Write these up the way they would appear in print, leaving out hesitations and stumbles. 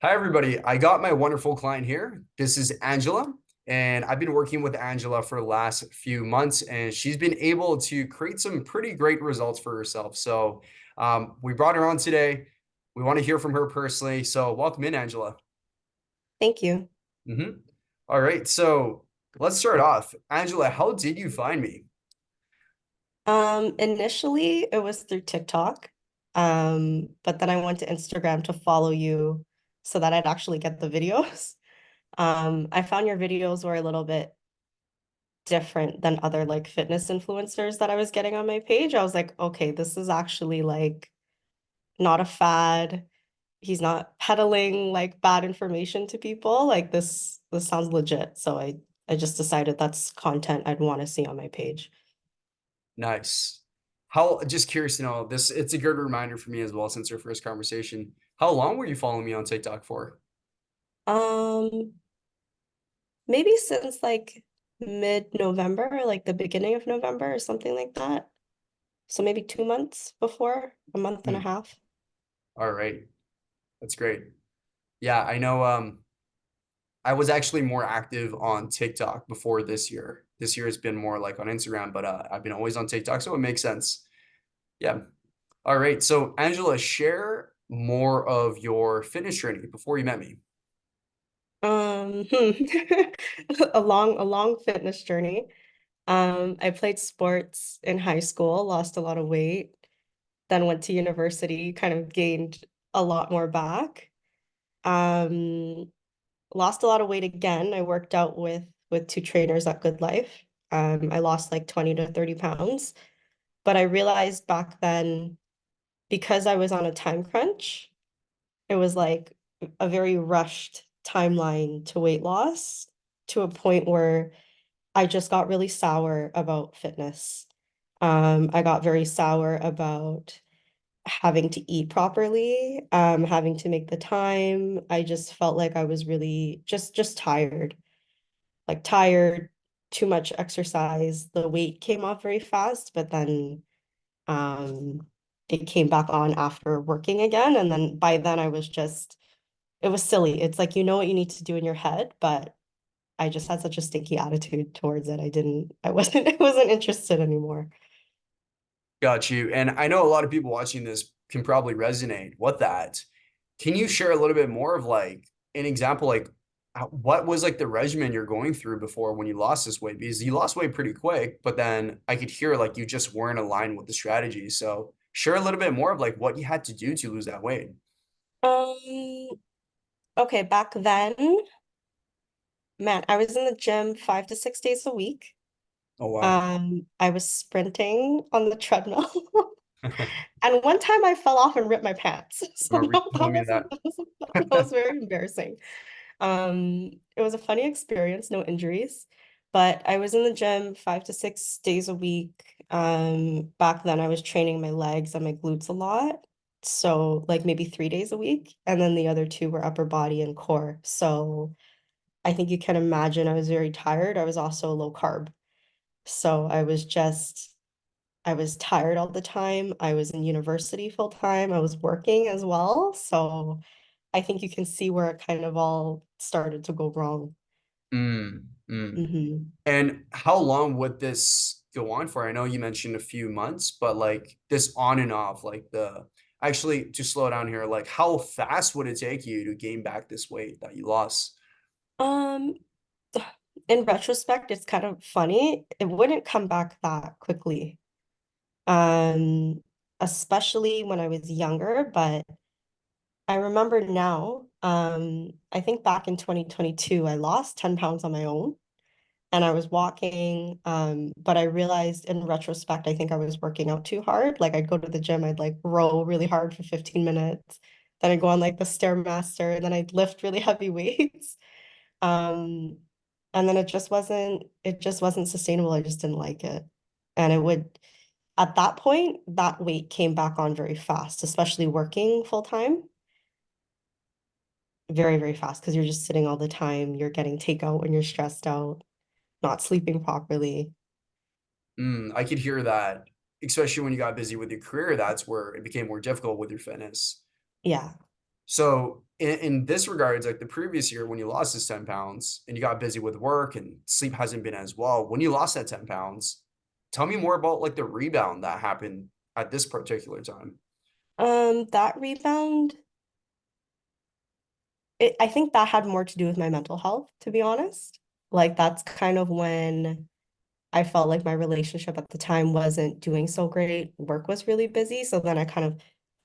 Hi, everybody. I got my wonderful client here. This is Angela, and I've been working with Angela for the last few months, and she's been able to create some pretty great results for herself. So, we brought her on today. We want to hear from her personally. So, welcome in, Angela. Thank you. hmm All right. So, let's start off. Angela, how did you find me? Initially it was through TikTok. But then I went to Instagram to follow you so that I'd actually get the videos. I found your videos were a little bit different than other like fitness influencers that I was getting on my page. I was like, okay, this is actually like not a fad. He's not peddling like bad information to people. Like this sounds legit. So I just decided that's content I'd want to see on my page. Nice. Just curious to know this, it's a good reminder for me as well, since our first conversation. How long were you following me on TikTok for? Um, Maybe since like mid-November, like the beginning of November or something like that. So maybe 2 months before, a month and a Hmm. half. All right. That's great. Yeah, I know. I was actually more active on TikTok before this year. This year has been more like on Instagram, but I've been always on TikTok, so it makes sense. Yeah. All right. So, Angela, share more of your fitness journey before you met me. Hmm. A long fitness journey. I played sports in high school, lost a lot of weight, then went to university, kind of gained a lot more back. Um, Lost a lot of weight again. I worked out with two trainers at Good Life. I lost like 20 to 30 pounds. But I realized back then, because I was on a time crunch, it was like a very rushed timeline to weight loss to a point where I just got really sour about fitness. I got very sour about having to eat properly, having to make the time. I just felt like I was really just tired, like tired, too much exercise. The weight came off very fast, but then um, it came back on after working again. And then by then I was just, it was silly. It's like you know what you need to do in your head, but I just had such a stinky attitude towards it. I wasn't, I wasn't interested anymore. Got you. And I know a lot of people watching this can probably resonate with that. Can you share a little bit more of like an example, like what was like the regimen you're going through before when you lost this weight? Because you lost weight pretty quick, but then I could hear like you just weren't aligned with the strategy. So share a little bit more of like what you had to do to lose that weight. Um, okay, back then, man, I was in the gym 5 to 6 days a week. Oh wow. I was sprinting on the treadmill. And one time I fell off and ripped my pants. So Remember you that telling me was that? that was very embarrassing. It was a funny experience, no injuries, but I was in the gym 5 to 6 days a week. Back then I was training my legs and my glutes a lot. So like maybe 3 days a week. And then the other two were upper body and core. So I think you can imagine I was very tired. I was also low carb. So I was tired all the time. I was in university full time. I was working as well. So I think you can see where it kind of all started to go wrong. Mm, mm. Hmm. And how long would this go on for? I know you mentioned a few months, but like this on and off, like the actually to slow down here, like how fast would it take you to gain back this weight that you lost? Um, in retrospect, it's kind of funny. It wouldn't come back that quickly. Um, Especially when I was younger, but I remember now, I think back in 2022, I lost 10 pounds on my own and I was walking. But I realized in retrospect, I think I was working out too hard. Like I'd go to the gym, I'd like row really hard for 15 minutes. Then I'd go on like the Stairmaster and then I'd lift really heavy weights. Um, and then it just wasn't sustainable. I just didn't like it. And it would, at that point, that weight came back on very fast, especially working full time, very, very fast because you're just sitting all the time. You're getting takeout when you're stressed out, not sleeping properly. I could hear that, especially when you got busy with your career. That's where it became more difficult with your fitness. Yeah. So in this regards, like the previous year when you lost this 10 pounds and you got busy with work and sleep hasn't been as well, when you lost that 10 pounds, tell me more about like the rebound that happened at this particular time. That rebound, I think that had more to do with my mental health, to be honest. Like that's kind of when I felt like my relationship at the time wasn't doing so great. Work was really busy, so then I kind of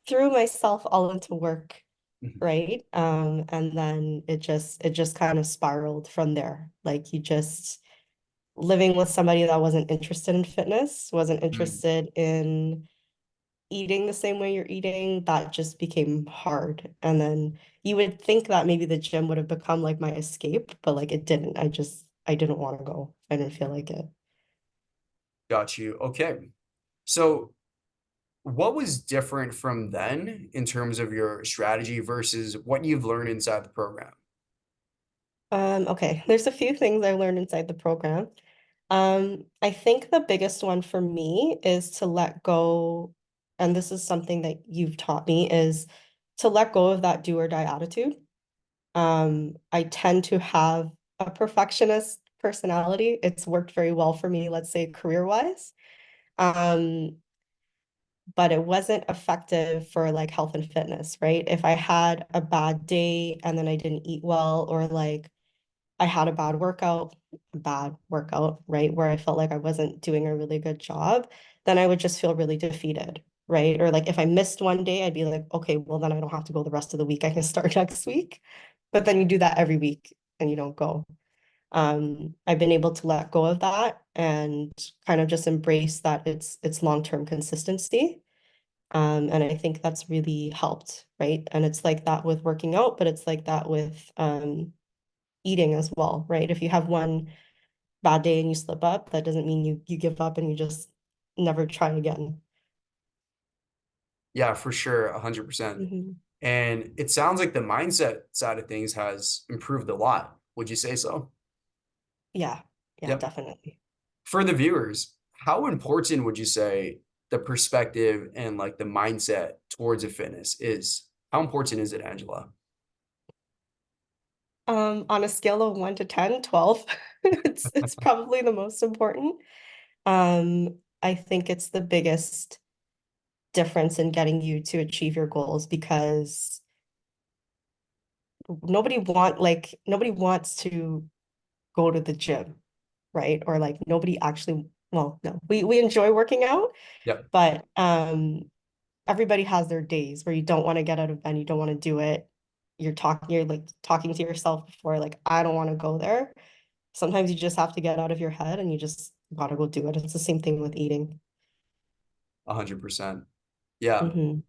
threw myself all into work, Mhm. right? And then it just kind of spiraled from there. Like you just living with somebody that wasn't interested in fitness, wasn't Mm. interested in eating the same way you're eating, that just became hard. And then you would think that maybe the gym would have become like my escape, but like it didn't. I didn't want to go. I didn't feel like it. Got you. Okay. So what was different from then in terms of your strategy versus what you've learned inside the program? Okay, there's a few things I learned inside the program. I think the biggest one for me is to let go, and this is something that you've taught me, is to let go of that do or die attitude. I tend to have a perfectionist personality. It's worked very well for me, let's say career-wise. Um, but it wasn't effective for like health and fitness, right? If I had a bad day and then I didn't eat well, or like I had a bad workout, right? Where I felt like I wasn't doing a really good job, then I would just feel really defeated, right? Or like if I missed one day, I'd be like, okay, well, then I don't have to go the rest of the week. I can start next week. But then you do that every week and you don't go. I've been able to let go of that and kind of just embrace that it's long-term consistency. And I think that's really helped, right? And it's like that with working out, but it's like that with eating as well, right? If you have one bad day and you slip up, that doesn't mean you give up and you just never try again. Yeah, for sure, 100%. Mhm. And it sounds like the mindset side of things has improved a lot. Would you say so? Yeah, yeah, Yep. definitely. For the viewers, how important would you say the perspective and like the mindset towards a fitness is? How important is it, Angela? On a scale of 1 to 10, 12, it's probably the most important. I think it's the biggest difference in getting you to achieve your goals because nobody wants to go to the gym, right? Or like nobody actually, well, no, we enjoy working out, Yep, but everybody has their days where you don't want to get out of bed, you don't want to do it. You're like talking to yourself before, like, I don't want to go there. Sometimes you just have to get out of your head and you just gotta go do it. It's the same thing with eating. 100%. Yeah. Hmm.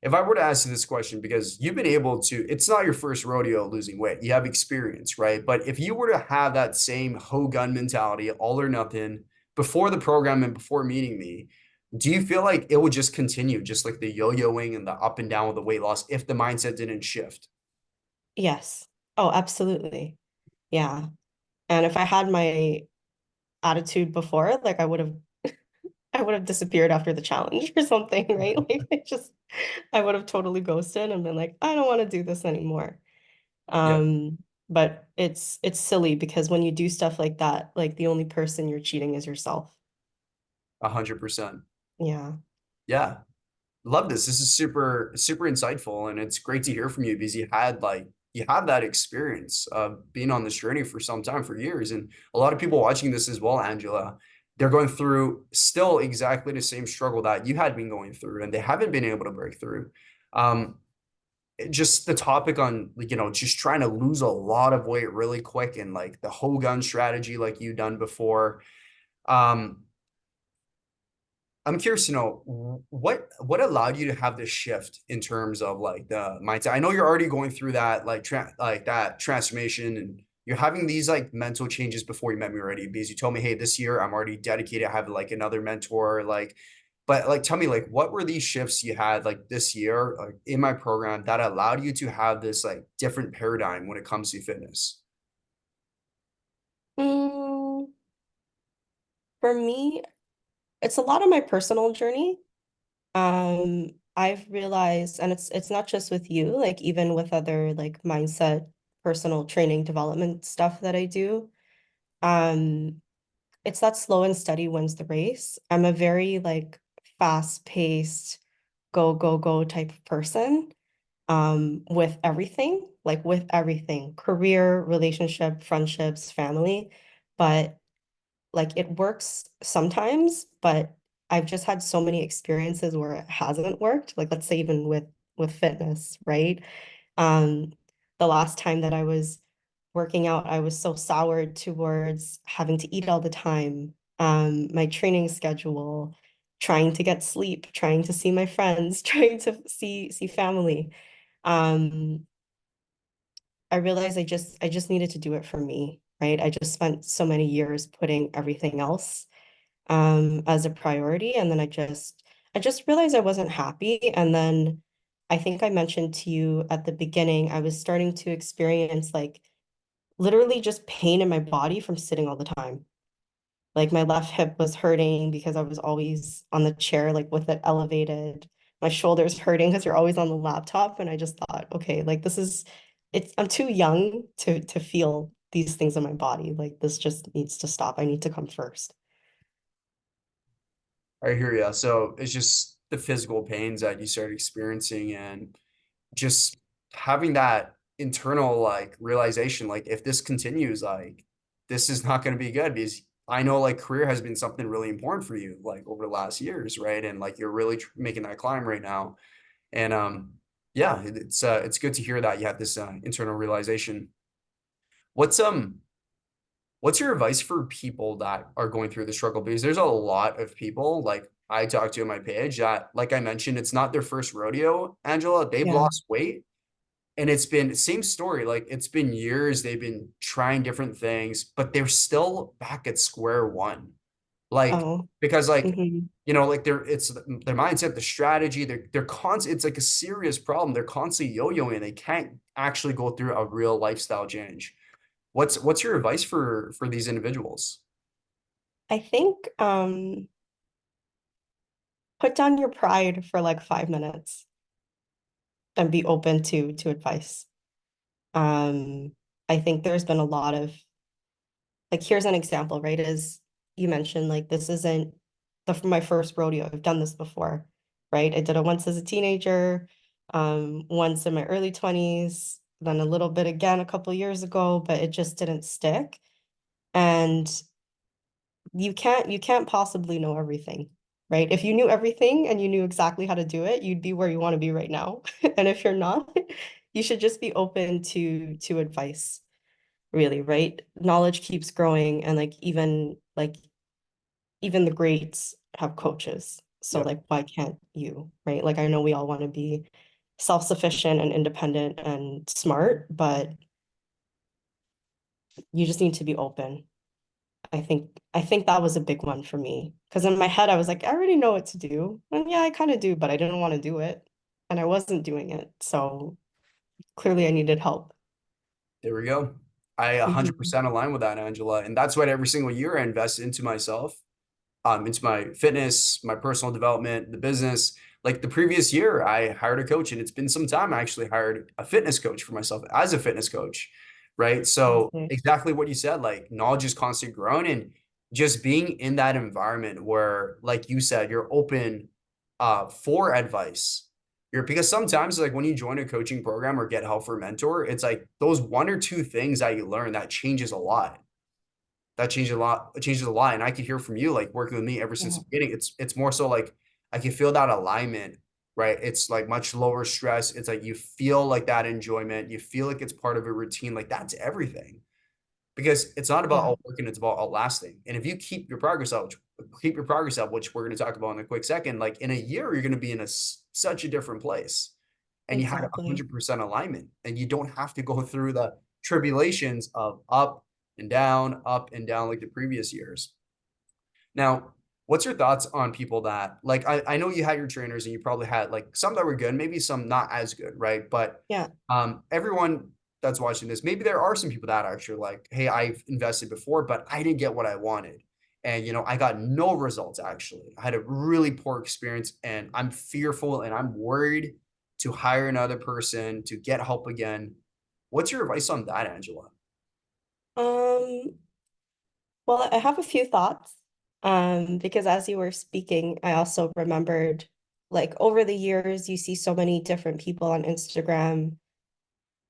If I were to ask you this question, because you've been able to, it's not your first rodeo losing weight. You have experience, right? But if you were to have that same hoe gun mentality, all or nothing, before the program and before meeting me, do you feel like it would just continue, just like the yo-yoing and the up and down with the weight loss if the mindset didn't shift? Yes. Oh, absolutely. Yeah. And if I had my attitude before, like I would have disappeared after the challenge or something, right? Like I would have totally ghosted and been like, I don't want to do this anymore. Yep, But it's silly because when you do stuff like that, like the only person you're cheating is yourself. 100%. Yeah. Yeah. Love this. This is super, super insightful. And it's great to hear from you because you have that experience of being on this journey for some time, for years. And a lot of people watching this as well, Angela, they're going through still exactly the same struggle that you had been going through, and they haven't been able to break through. Um, just the topic on like, just trying to lose a lot of weight really quick and like the whole gun strategy like you done before. Um, I'm curious to know what allowed you to have this shift in terms of like the mindset. I know you're already going through that like that transformation, and you're having these like mental changes before you met me already because you told me, hey, this year I'm already dedicated. I have like another mentor, like, but like tell me like what were these shifts you had like this year in my program that allowed you to have this like different paradigm when it comes to fitness? Mm, for me, it's a lot of my personal journey. I've realized, and it's not just with you, like even with other like mindset, personal training development stuff that I do, um, it's that slow and steady wins the race. I'm a very like fast-paced, go, go, go type of person, with everything, career, relationship, friendships, family. But like it works sometimes, but I've just had so many experiences where it hasn't worked. Like let's say even with fitness, right? Um, the last time that I was working out, I was so soured towards having to eat all the time, my training schedule, trying to get sleep, trying to see my friends, trying to see family. Um, I realized I just needed to do it for me, right? I just spent so many years putting everything else as a priority, and then I just realized I wasn't happy. And then I think I mentioned to you at the beginning, I was starting to experience like literally just pain in my body from sitting all the time. Like my left hip was hurting because I was always on the chair, like with it elevated. My shoulders hurting because you're always on the laptop. And I just thought, okay, like I'm too young to feel these things in my body. Like this just needs to stop. I need to come first. I hear you. So it's just the physical pains that you start experiencing and just having that internal like realization, like if this continues, like this is not going to be good because I know like career has been something really important for you like over the last years, right? And like you're really making that climb right now. And yeah, it's good to hear that you have this internal realization. What's what's your advice for people that are going through the struggle? Because there's a lot of people like I talk to on my page that, like I mentioned, it's not their first rodeo, Angela. They've Yeah. lost weight and it's been same story. Like it's been years, they've been trying different things, but they're still back at square one. Like, Oh. because like, Hmm. like it's their mindset, the strategy, they're constant, it's like a serious problem. They're constantly yo-yoing. They can't actually go through a real lifestyle change. What's your advice for these individuals? I think put down your pride for like 5 minutes and be open to advice. Um, I think there's been a lot of like here's an example, right? As you mentioned, like this isn't my first rodeo. I've done this before, right? I did it once as a teenager, once in my early 20s, then a little bit again a couple years ago, but it just didn't stick. And you can't possibly know everything, right? If you knew everything and you knew exactly how to do it, you'd be where you want to be right now. And if you're not, you should just be open to advice, really, right? Knowledge keeps growing, and even the greats have coaches. So Yep. like why can't you, right? Like I know we all want to be self-sufficient and independent and smart, but you just need to be open. I think that was a big one for me because in my head I was like, I already know what to do. And yeah, I kind of do, but I didn't want to do it. And I wasn't doing it. So clearly I needed help. There we go. I Mhm. 100% align with that, Angela. And that's what every single year I invest into myself, into my fitness, my personal development, the business. Like the previous year, I hired a coach, and it's been some time. I actually hired a fitness coach for myself as a fitness coach, right? So Fantastic. exactly what you said, like knowledge is constantly growing, and just being in that environment where, like you said, you're open for advice. You're because sometimes like when you join a coaching program or get help for a mentor, it's like those one or two things that you learn that changes a lot. That changes a lot. It changes a lot. And I could hear from you, like working with me ever since Yeah, the beginning. It's more so like I can feel that alignment, right? It's like much lower stress. It's like you feel like that enjoyment. You feel like it's part of a routine. Like that's everything. Because it's not about yeah, outworking, it's about outlasting. And if you keep your progress up, which we're going to talk about in a quick second, like in a year, you're going to be in such a different place. And you had exactly. 100% alignment. And you don't have to go through the tribulations of up and down like the previous years. Now, what's your thoughts on people that like I know you had your trainers and you probably had like some that were good, maybe some not as good, right? But Yeah. everyone that's watching this, maybe there are some people that are actually like, hey, I've invested before, but I didn't get what I wanted. And, I got no results actually. I had a really poor experience and I'm fearful and I'm worried to hire another person to get help again. What's your advice on that, Angela? Um, well, I have a few thoughts. Because as you were speaking, I also remembered like over the years, you see so many different people on Instagram,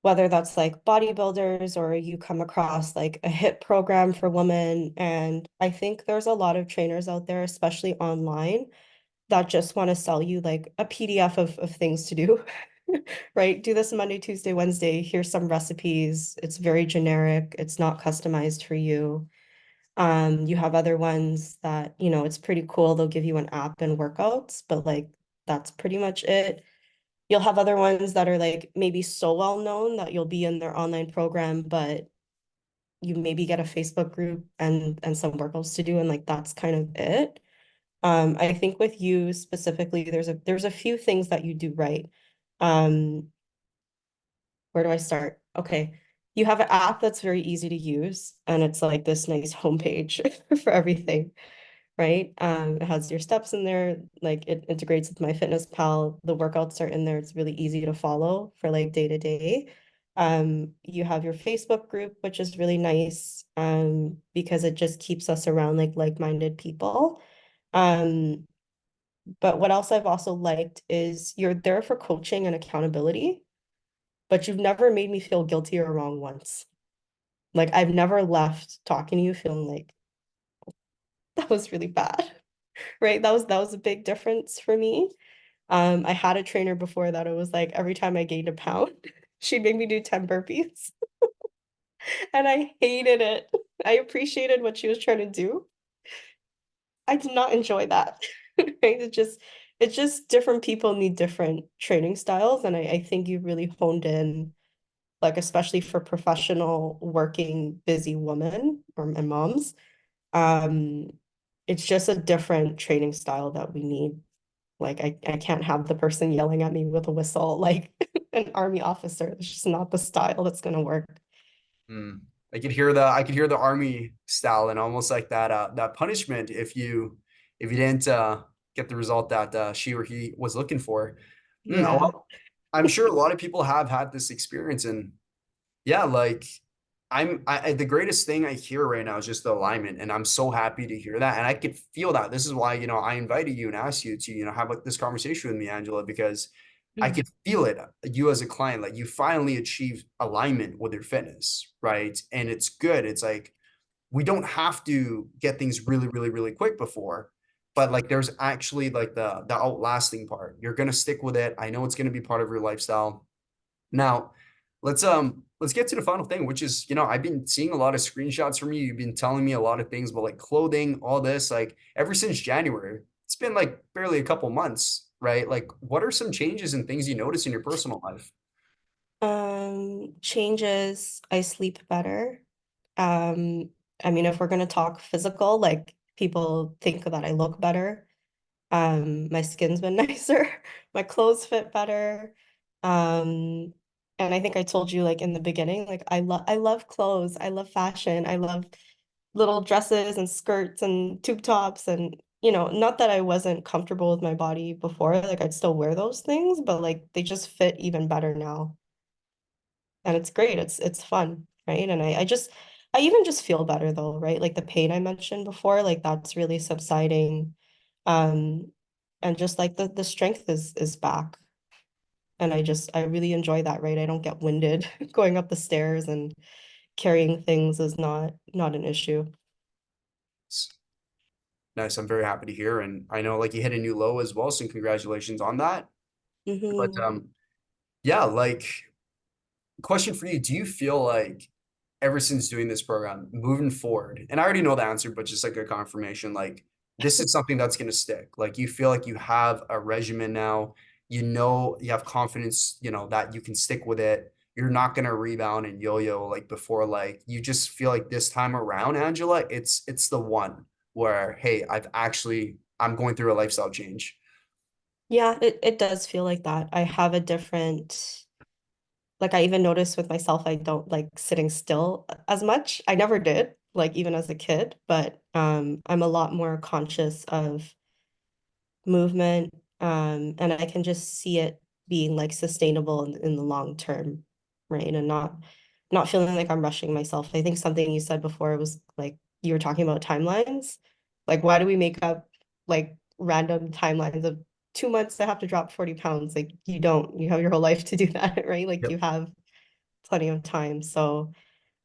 whether that's like bodybuilders or you come across like a HIIT program for women. And I think there's a lot of trainers out there, especially online, that just want to sell you like a PDF of things to do, right? Do this Monday, Tuesday, Wednesday. Here's some recipes. It's very generic. It's not customized for you. You have other ones that, it's pretty cool. They'll give you an app and workouts, but like that's pretty much it. You'll have other ones that are like maybe so well known that you'll be in their online program, but you maybe get a Facebook group and some workouts to do, and like that's kind of it. I think with you specifically, there's a few things that you do right. Um, where do I start? Okay. You have an app that's very easy to use, and it's like this nice homepage for everything, right? It has your steps in there, like it integrates with MyFitnessPal. The workouts are in there. It's really easy to follow for like day to day. You have your Facebook group, which is really nice, because it just keeps us around like-minded people. Um, but what else I've also liked is you're there for coaching and accountability, but you've never made me feel guilty or wrong once. Like I've never left talking to you feeling like that was really bad, right? That was a big difference for me. I had a trainer before that it was like every time I gained a pound, she'd make me do 10 burpees. And I hated it. I appreciated what she was trying to do. I did not enjoy that. Right? It's just different people need different training styles. And I think you really honed in, like especially for professional working busy women and moms. Um, it's just a different training style that we need. Like I can't have the person yelling at me with a whistle like an army officer. It's just not the style that's gonna work. Mm. I could hear the army style and almost like that punishment if you didn't get the result that she or he was looking for. Yeah. Well, I'm sure a lot of people have had this experience, and yeah, like the greatest thing I hear right now is just the alignment, and I'm so happy to hear that, and I could feel that. This is why I invited you and asked you to have like this conversation with me, Angela, because I Mm. could feel it. You as a client, like you finally achieved alignment with your fitness, right? And it's good. It's like we don't have to get things really, really, really quick before, but like there's actually like the outlasting part. You're gonna stick with it. I know it's gonna be part of your lifestyle. Now, let's get to the final thing, which is, I've been seeing a lot of screenshots from you. You've been telling me a lot of things about like clothing, all this, like ever since January. It's been like barely a couple months, right? Like what are some changes and things you notice in your personal life? Changes, I sleep better. Um, I mean, if we're gonna talk physical, like people think that I look better. My skin's been nicer, my clothes fit better. Um, and I think I told you like in the beginning, like I love clothes, I love fashion, I love little dresses and skirts and tube tops and not that I wasn't comfortable with my body before, like I'd still wear those things, but like they just fit even better now. And it's great. It's fun, right? And I even just feel better though, right? Like the pain I mentioned before, like that's really subsiding. Um, and just like the strength is back. And I really enjoy that, right? I don't get winded going up the stairs, and carrying things is not an issue. It's nice. I'm very happy to hear. And I know like you hit a new low as well. So congratulations on that. But Hmm. yeah, like question for you. Do you feel like ever since doing this program, moving forward, and I already know the answer, but just like a confirmation, like this is something that's going to stick. Like you feel like you have a regimen now, you have confidence, that you can stick with it. You're not going to rebound and yo-yo like before. Like you just feel like this time around, Angela, it's the one where, hey, I'm going through a lifestyle change. Yeah, it does feel like that. I have a different, like I even noticed with myself, I don't like sitting still as much. I never did. like even as a kid, but I'm a lot more conscious of movement, and I can just see it being like sustainable in the long term, right? And not feeling like I'm rushing myself. I think something you said before was like you were talking about timelines. Like, why do we make up like random timelines of 2 months to have to drop 40 pounds? Like, you don't, you have your whole life to do that, right? Like, you Yep. have plenty of time. So,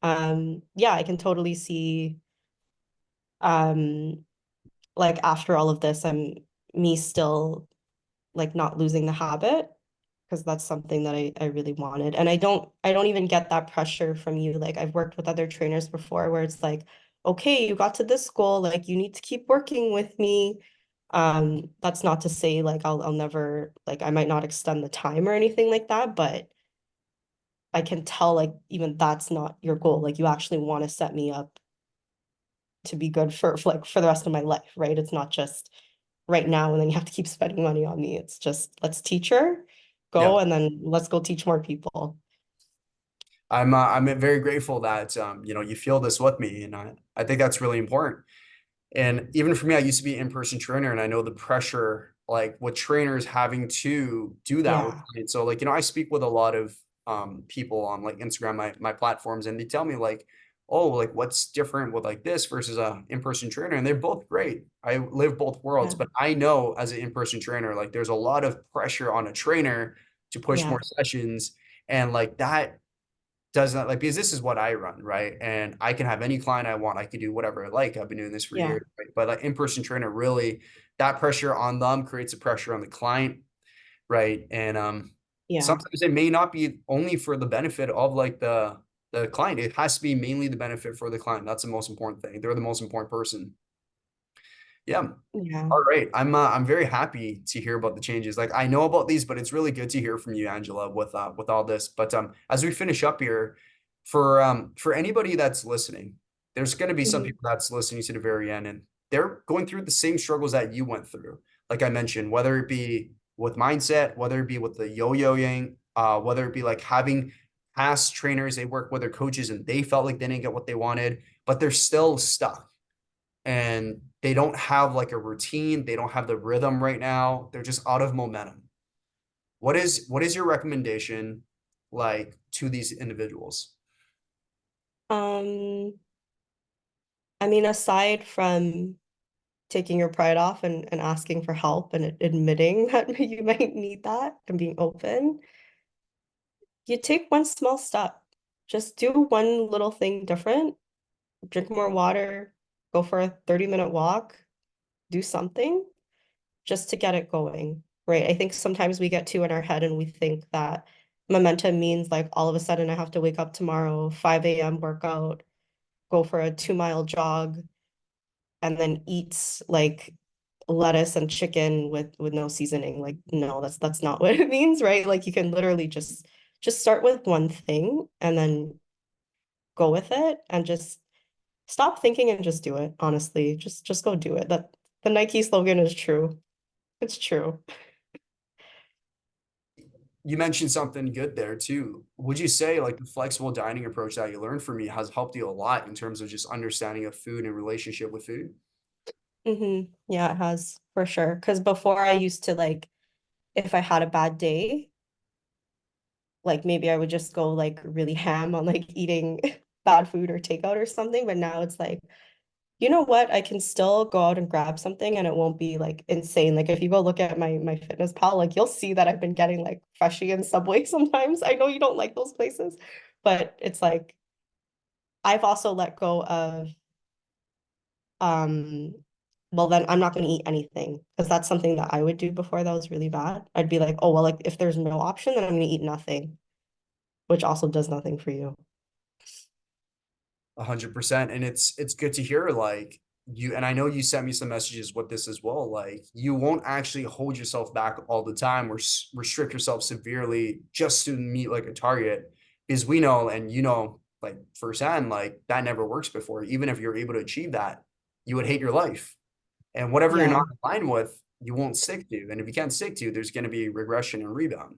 yeah, I can totally see, um, like after all of this, I'm me still like not losing the habit because that's something that I really wanted. And I don't even get that pressure from you. Like I've worked with other trainers before where it's like, okay, you got to this goal, like you need to keep working with me. That's not to say like I'll never like I might not extend the time or anything like that, but I can tell like even that's not your goal. Like you actually want to set me up to be good for like for the rest of my life, right? It's not just right now and then you have to keep spending money on me. It's just let's teach her, Yeah. go, and then let's go teach more people. I'm very grateful that you feel this with me, and I think that's really important. And even for me, I used to be an in-person trainer, and I know the pressure, like what trainers having to do that with Yeah, clients. So like, I speak with a lot of people on like Instagram, my platforms, and they tell me like, oh, like what's different with like this versus a in-person trainer? And they're both great. I live both worlds, yeah, but I know as an in-person trainer, like there's a lot of pressure on a trainer to push yeah, more sessions. And like that does not like because this is what I run, right? And I can have any client I want. I can do whatever I like. I've been doing this for yeah, years, right? But like in-person trainer, really, that pressure on them creates a pressure on the client, right? And yeah, sometimes it may not be only for the benefit of like the client. It has to be mainly the benefit for the client. That's the most important thing. They're the most important person. Yeah. yeah. All right. I'm very happy to hear about the changes. Like I know about these, but it's really good to hear from you, Angela, with all this. But as we finish up here, for anybody that's listening, there's going to be some Mhm. people that's listening to the very end, and they're going through the same struggles that you went through. Like I mentioned, whether it be with mindset, whether it be with the yo-yoing, whether it be like having past trainers they work with their coaches and they felt like they didn't get what they wanted, but they're still stuck and they don't have like a routine, they don't have the rhythm right now. They're just out of momentum. What is your recommendation like to these individuals? Um, I mean, aside from taking your pride off and asking for help and admitting that you might need that and being open, you take one small step. Just do one little thing different. Drink more water, go for a 30-minute walk, do something just to get it going, right? I think sometimes we get too in our head and we think that momentum means like all of a sudden I have to wake up tomorrow, 5 a.m. workout, go for a 2 mile jog, and then eat like lettuce and chicken with no seasoning. Like, no, that's not what it means, right? Like you can literally just start with one thing and then go with it and just stop thinking and just do it, honestly. Just go do it. That the Nike slogan is true. It's true. You mentioned something good there too. Would you say like the flexible dining approach that you learned from me has helped you a lot in terms of just understanding of food and relationship with food? Yeah, it has for sure. Because before I used to like, if I had a bad day, like maybe I would just go like really ham on like eating bad food or takeout or something. But now it's like, you know what? I can still go out and grab something and it won't be like insane. Like if you go look at my fitness pal, like you'll see that I've been getting like Freshie and Subway sometimes. I know you don't like those places, but it's like I've also let go of um well then I'm not going to eat anything because that's something that I would do before that was really bad. I'd be like, oh well, like if there's no option, then I'm going to eat nothing, which also does nothing for you. 100%. And it's good to hear like you and I know you sent me some messages with this as well. Like you won't actually hold yourself back all the time or restrict yourself severely just to meet like a target because we know and like firsthand like that never works before. Even if you're able to achieve that, you would hate your life. And whatever you're Yeah. not aligned with, you won't stick to. And if you can't stick to, there's going to be regression and rebound.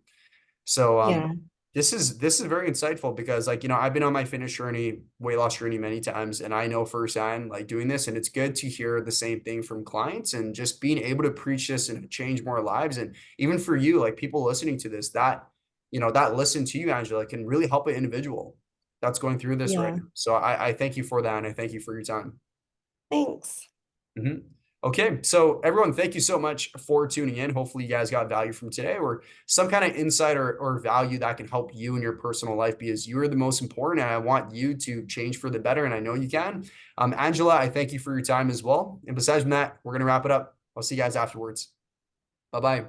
So Yeah. This is very insightful because like, I've been on my fitness journey, weight loss journey many times, and I know firsthand like doing this, and it's good to hear the same thing from clients and just being able to preach this and change more lives. And even for you, like people listening to this, that listen to you, Angela, can really help an individual that's going through this right Yeah, now. So I thank you for that, and I thank you for your time. thanks. Mhm. Okay, so everyone, thank you so much for tuning in. Hopefully, you guys got value from today or some kind of insight or value that can help you in your personal life because you are the most important. And I want you to change for the better. And I know you can. Angela, I thank you for your time as well. And besides from that, we're going to wrap it up. I'll see you guys afterwards. Bye bye.